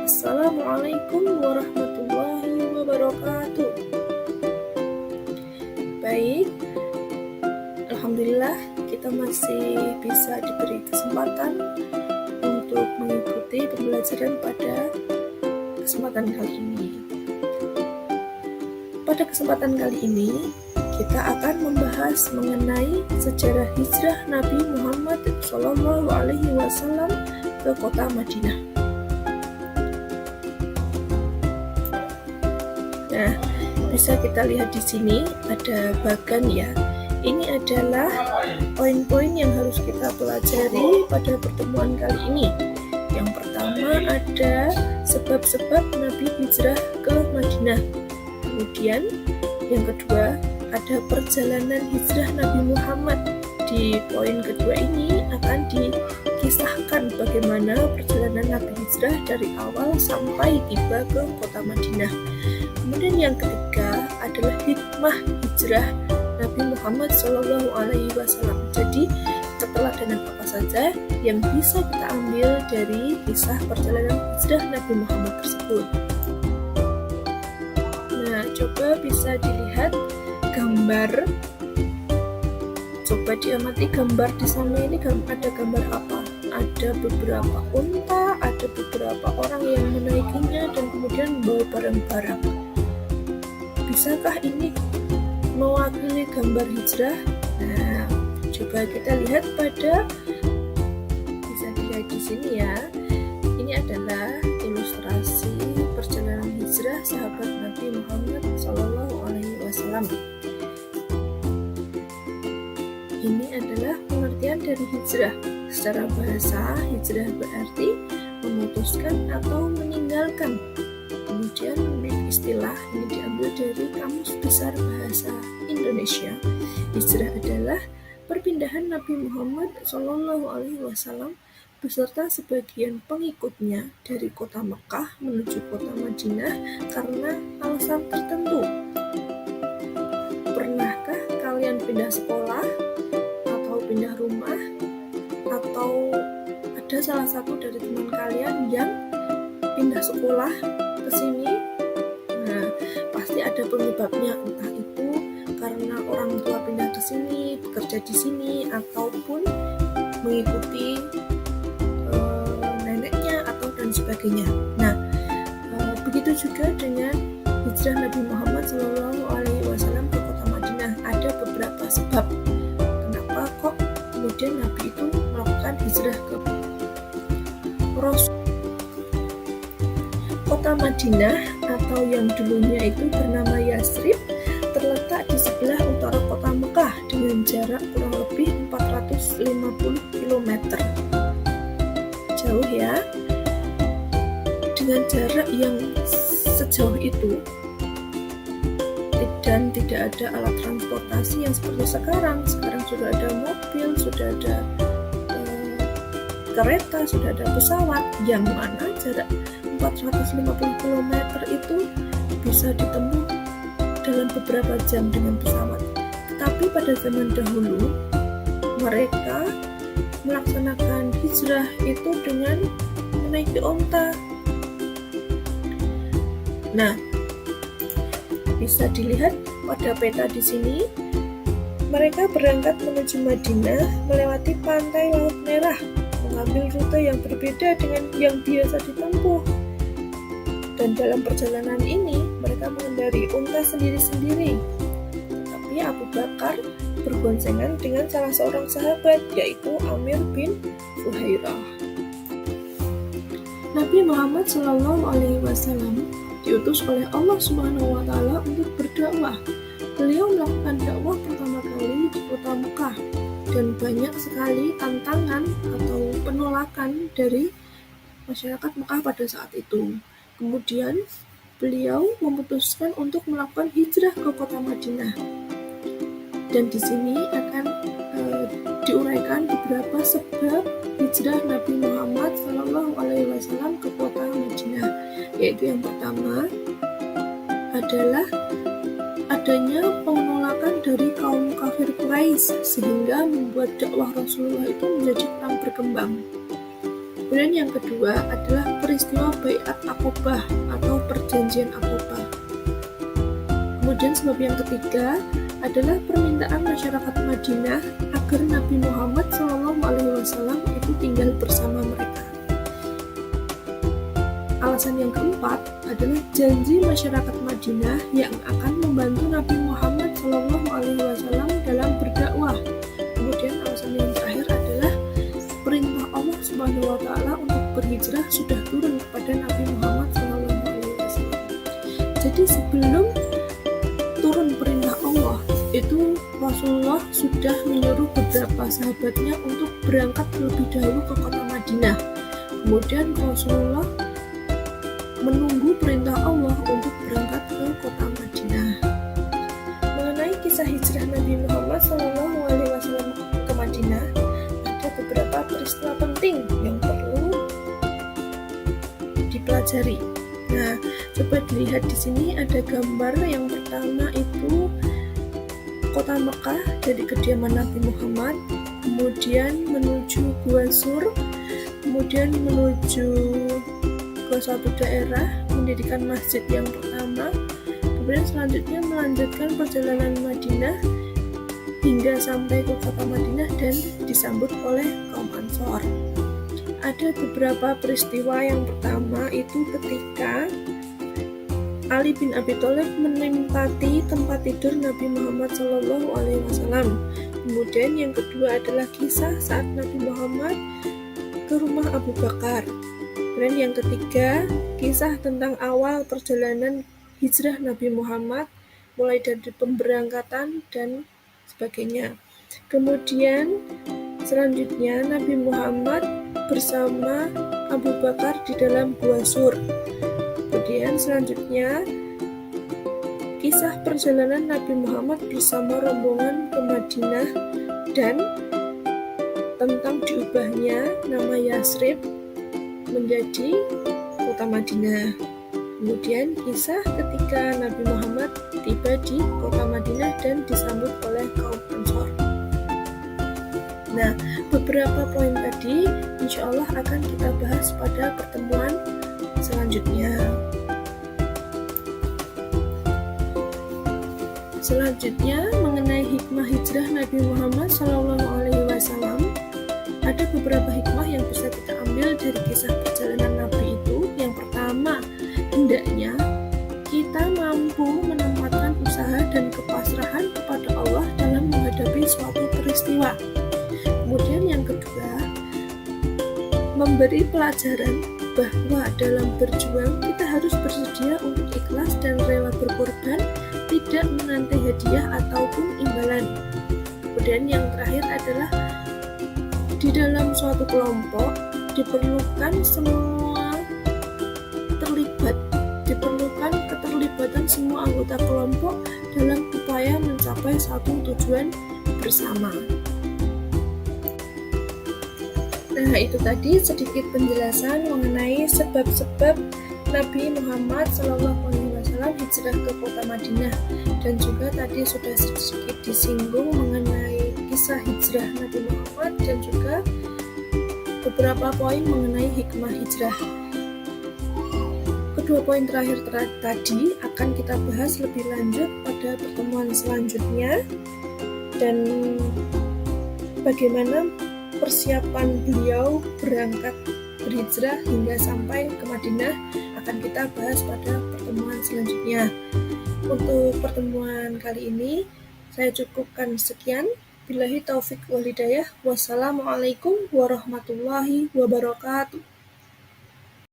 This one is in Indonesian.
Assalamualaikum warahmatullahi wabarakatuh. Baik, alhamdulillah kita masih bisa diberi kesempatan untuk mengikuti pembelajaran pada kesempatan kali ini. Pada kesempatan kali ini kita akan membahas mengenai sejarah hijrah Nabi Muhammad SAW ke kota Madinah. Nah, bisa kita lihat di sini ada bagan ya. Ini adalah poin-poin yang harus kita pelajari pada pertemuan kali ini. Yang pertama ada sebab-sebab Nabi hijrah ke Madinah. Kemudian yang kedua ada perjalanan hijrah Nabi Muhammad. Di poin kedua ini akan dikisahkan bagaimana perjalanan Nabi hijrah dari awal sampai tiba ke kota Madinah. Kemudian yang ketiga adalah hikmah hijrah Nabi Muhammad SAW. Jadi keteladanan apa saja yang bisa kita ambil dari kisah perjalanan hijrah Nabi Muhammad tersebut. Nah, coba bisa dilihat gambar. Coba diamati gambar di sana ini ada gambar apa? Ada beberapa unta, ada beberapa orang yang menaikinya dan kemudian membawa barang-barang. Bisakah ini mewakili gambar hijrah? Nah, coba kita lihat bisa dilihat di sini ya. Ini adalah ilustrasi perjalanan hijrah sahabat Nabi Muhammad SAW. Ini adalah pengertian dari hijrah. Secara bahasa, hijrah berarti memutuskan atau meninggalkan. Kemudian istilah ini diambil dari Kamus Besar Bahasa Indonesia. Hijrah adalah perpindahan Nabi Muhammad SAW beserta sebagian pengikutnya dari kota Mekah menuju kota Madinah karena alasan tertentu. Pernahkah kalian pindah sekolah atau pindah rumah, atau ada salah satu dari teman kalian yang pindah sekolah ke sini? Nah, pasti ada penyebabnya, entah itu karena orang tua pindah ke sini, bekerja di sini, ataupun mengikuti neneknya atau dan sebagainya. Nah, begitu juga dengan hijrah Nabi Muhammad SAW ke kota Madinah. Ada beberapa sebab kenapa kok kemudian Nabi itu melakukan hijrah ke Kota Madinah atau yang dulunya itu bernama Yasrib terletak di sebelah utara kota Mekah dengan jarak kurang lebih 450 km. Jauh ya. Dengan jarak yang sejauh itu dan tidak ada alat transportasi yang seperti sekarang. Sekarang sudah ada mobil, sudah ada kereta, sudah ada pesawat, yang mana jarak 450 km itu bisa ditempuh dalam beberapa jam dengan pesawat. Tetapi pada zaman dahulu mereka melaksanakan hijrah itu dengan menaiki onta. Nah, bisa dilihat pada peta di sini. Mereka berangkat menuju Madinah melewati pantai Laut Merah, mengambil rute yang berbeda dengan yang biasa ditempuh. Dan dalam perjalanan ini mereka mengendarai unta sendiri-sendiri. Tetapi Abu Bakar berboncengan dengan salah seorang sahabat, yaitu Amir bin Fuhairah. Nabi Muhammad SAW diutus oleh Allah SWT untuk berdakwah. Beliau melakukan dakwah pertama kali di kota Mekah dan banyak sekali tantangan atau penolakan dari masyarakat Mekah pada saat itu. Kemudian beliau memutuskan untuk melakukan hijrah ke kota Madinah. Dan di sini akan diuraikan beberapa sebab hijrah Nabi Muhammad SAW ke kota Madinah. Yaitu yang pertama adalah adanya penolakan dari kaum kafir Quraisy sehingga membuat dakwah Rasulullah itu menjadi kurang berkembang. Kemudian yang kedua adalah peristiwa Baiat Aqobah atau perjanjian Aqobah. Kemudian sebab yang ketiga adalah permintaan masyarakat Madinah agar Nabi Muhammad SAW itu tinggal bersama mereka. Alasan yang keempat adalah janji masyarakat Madinah yang akan membantu Nabi Muhammad SAW dalam berdakwah. Kemudian alasan yang terakhir adalah perintah Allah Subhanahu wa Ta'ala untuk berhijrah sudah turun kepada Nabi Muhammad SAW. Jadi sebelum turun perintah Allah itu Rasulullah sudah menyuruh beberapa sahabatnya untuk berangkat terlebih dahulu ke kota Madinah. Kemudian Rasulullah menunggu perintah Allah untuk berangkat ke kota Madinah. Mengenai kisah hijrah Nabi Muhammad SAW ke Madinah, ada beberapa peristiwa penting yang perlu dipelajari. Nah, coba dilihat di sini ada gambar yang pertama itu kota Mekah dari kediaman Nabi Muhammad, kemudian menuju Gua Sur, kemudian menuju ke suatu daerah mendirikan masjid yang pertama, kemudian selanjutnya melanjutkan perjalanan Madinah hingga sampai ke kota Madinah dan disambut oleh kaum Ansor. Ada beberapa peristiwa. Yang pertama itu ketika Ali bin Abi Thalib menempati tempat tidur Nabi Muhammad SAW. Kemudian yang kedua adalah kisah saat Nabi Muhammad ke rumah Abu Bakar. Kemudian yang ketiga, kisah tentang awal perjalanan hijrah Nabi Muhammad, mulai dari pemberangkatan dan sebagainya. Kemudian selanjutnya Nabi Muhammad bersama Abu Bakar di dalam Gua Sur. Kemudian selanjutnya kisah perjalanan Nabi Muhammad bersama rombongan ke Madinah dan tentang diubahnya nama Yasrib menjadi kota Madinah. Kemudian kisah ketika Nabi Muhammad tiba di kota Madinah dan disambut oleh kaum Ansor. Nah, beberapa poin tadi insya Allah akan kita bahas pada pertemuan selanjutnya. Selanjutnya mengenai hikmah hijrah Nabi Muhammad SAW, ada beberapa hikmah yang bisa kita ambil dari kisah perjalanan Nabi itu. Yang pertama, hendaknya kita mampu menempatkan usaha dan kepasrahan kepada Allah dalam menghadapi suatu peristiwa. Kemudian yang kedua, memberi pelajaran bahwa dalam berjuang kita harus bersedia untuk ikhlas dan rela berkorban, tidak menanti hadiah ataupun imbalan. Kemudian yang terakhir adalah di dalam suatu kelompok diperlukan semua terlibat, diperlukan keterlibatan semua anggota kelompok dalam upaya mencapai satu tujuan bersama. Nah, itu tadi sedikit penjelasan mengenai sebab-sebab Nabi Muhammad SAW hijrah ke kota Madinah, dan juga tadi sudah sedikit disinggung mengenai kisah hijrah Nabi Muhammad dan juga beberapa poin mengenai hikmah hijrah. Kedua poin terakhir tadi akan kita bahas lebih lanjut pada pertemuan selanjutnya, dan bagaimana persiapan beliau berangkat berhijrah hingga sampai ke Madinah akan kita bahas pada pertemuan selanjutnya. Untuk pertemuan kali ini saya cukupkan sekian. Billahi taufik wal hidayah. Wassalamualaikum warahmatullahi wabarakatuh.